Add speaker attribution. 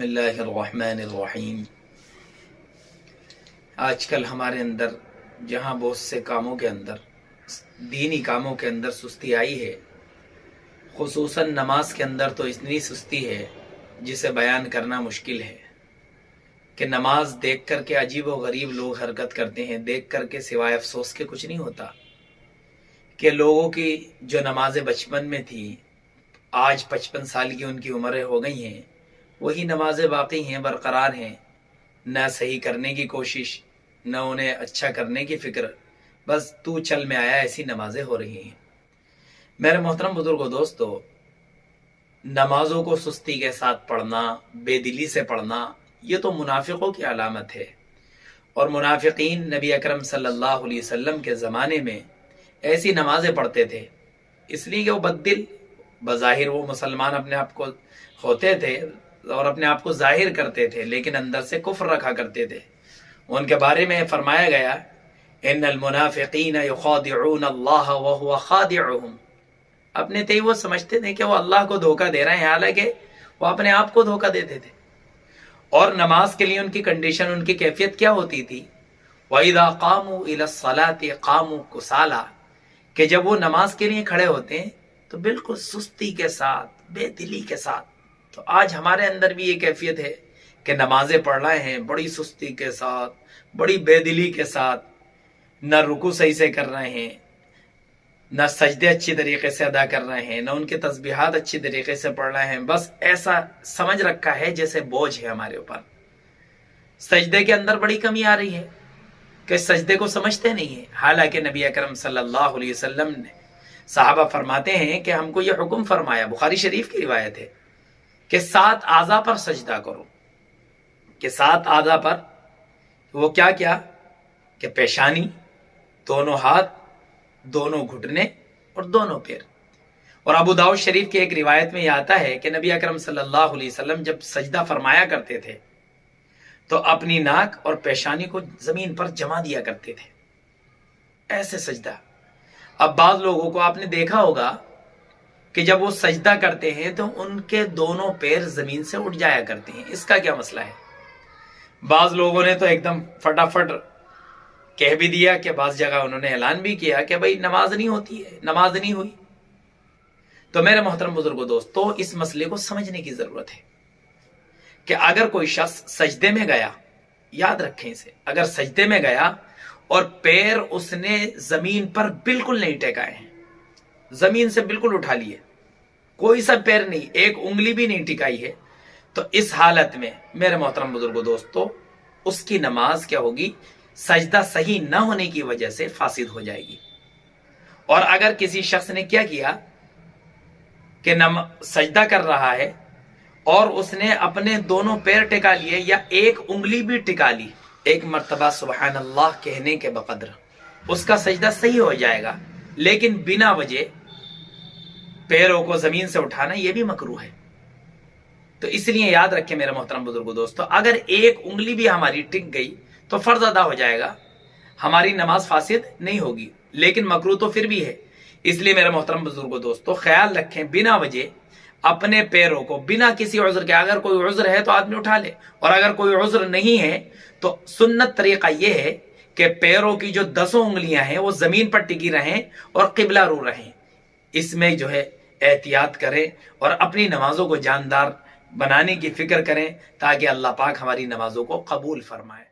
Speaker 1: बिस्मिल्लाहिर्रहमानिर्रहीम। आजकल हमारे अंदर जहाँ बहुत से कामों के अंदर, दीनी कामों के अंदर सुस्ती आई है, खुसूसन नमाज के अंदर तो इतनी सुस्ती है जिसे बयान करना मुश्किल है कि नमाज देख कर के अजीब व गरीब लोग हरकत करते हैं। देख कर के सिवाय अफसोस के कुछ नहीं होता कि लोगों की जो नमाजें बचपन में थी, आज 55 साल की उनकी उम्रें हो गई हैं, वही नमाजें बाकी हैं, बरकरार हैं। न सही करने की कोशिश, न उन्हें अच्छा करने की फिक्र, बस तू चल में आया ऐसी नमाजें हो रही हैं। मेरे मोहतरम बुजुर्गो दोस्तों, नमाजों को सुस्ती के साथ पढ़ना, बेदिली से पढ़ना, ये तो मुनाफिकों की अलामत है। और मुनाफिकीन नबी अकरम सल्लल्लाहु अलैहि वसल्लम के ज़माने में ऐसी नमाजें पढ़ते थे, इसलिए कि वो बद्दिल, बज़ाहिर वो मुसलमान अपने आप को होते थे और अपने आप को जाहिर करते थे, लेकिन अंदर से कुफ्र रखा करते थे। उनके बारे में फरमाया गया, इन्नल मुनाफिकीन युखादिऊन अल्लाह व हुवा खादिउहुम। अपने ते वो समझते थे कि वो अल्लाह को धोखा दे रहे हैं, हालांकि वो अपने आप को धोखा देते थे। और नमाज के लिए उनकी कंडीशन, उनकी कैफियत क्या होती थी? वइदा कामू इलस्सलाति कामू कुसाला, कि जब वो नमाज के लिए खड़े होते हैं तो बिल्कुल सुस्ती के साथ, बेदिली के साथ। तो आज हमारे अंदर भी ये कैफियत है कि नमाजें पढ़ रहे हैं बड़ी सुस्ती के साथ, बड़ी बेदिली के साथ, न रुकू सही से कर रहे हैं, न सजदे अच्छी तरीके से अदा कर रहे हैं, न उनके तस्बीहात अच्छी तरीके से पढ़ रहे हैं। बस ऐसा समझ रखा है जैसे बोझ है हमारे ऊपर। सजदे के अंदर बड़ी कमी आ रही है कि सजदे को समझते नहीं है। हालांकि नबी अकरम सल्लल्लाहु अलैहि वसल्लम ने, साहबा फरमाते हैं कि हमको ये हुक्म फरमाया, बुखारी शरीफ की रिवायत है, कि 7 आज़ा पर सजदा करो। कि 7 आज़ा पर वो क्या क्या कि पेशानी, दोनों हाथ, दोनों घुटने और दोनों पैर। और अबू दाऊद शरीफ की एक रिवायत में यह आता है कि नबी अकरम सल्लल्लाहु अलैहि वसल्लम जब सजदा फरमाया करते थे तो अपनी नाक और पेशानी को जमीन पर जमा दिया करते थे, ऐसे सजदा। अब बाज लोगों को आपने देखा होगा कि जब वो सजदा करते हैं तो उनके दोनों पैर जमीन से उठ जाया करते हैं। इसका क्या मसला है? बाज लोगों ने तो एकदम फटाफट कह भी दिया कि बाज जगह उन्होंने ऐलान भी किया कि भाई नमाज नहीं होती है, नमाज नहीं हुई। तो मेरे मोहतरम बुजुर्गो दोस्तों, इस मसले को समझने की जरूरत है कि अगर कोई शख्स सजदे में गया, याद रखें इसे, अगर सजदे में गया और पैर उसने जमीन पर बिल्कुल नहीं टेकाए हैं, जमीन से बिल्कुल उठा लिए, कोई सा पैर नहीं, एक उंगली भी नहीं टिकाई है, तो इस हालत में मेरे मोहतरम बुजुर्गो दोस्तों, उसकी नमाज क्या होगी? सजदा सही न होने की वजह से फासिद हो जाएगी। और अगर किसी शख्स ने क्या किया कि सजदा कर रहा है और उसने अपने दोनों पैर टिका लिए या एक उंगली भी टिका ली, एक मर्तबा सुबहान अल्लाह कहने के बकद्र उसका सजदा सही हो जाएगा, लेकिन बिना वजह पैरों को जमीन से उठाना यह भी मकरूह है। तो इसलिए याद रखें मेरे मोहतरम बुजुर्गो दोस्तों, अगर एक उंगली भी हमारी टिक गई तो फर्ज अदा हो जाएगा, हमारी नमाज फासिद नहीं होगी, लेकिन मकरूह तो फिर भी है। इसलिए मेरे मोहतरम बुजुर्गो दोस्तों, ख्याल रखें बिना वजह अपने पैरों को, बिना किसी उज़्र के, अगर कोई उज़्र है तो आदमी उठा ले, और अगर कोई उज़्र नहीं है तो सुन्नत तरीका यह है कि पैरों की जो 10 उंगलियां हैं वो जमीन पर टिकी रहें और किबला रू रहें। इसमें जो है एहतियात करें और अपनी नमाजों को जानदार बनाने की फिक्र करें, ताकि अल्लाह पाक हमारी नमाजों को कबूल फरमाए।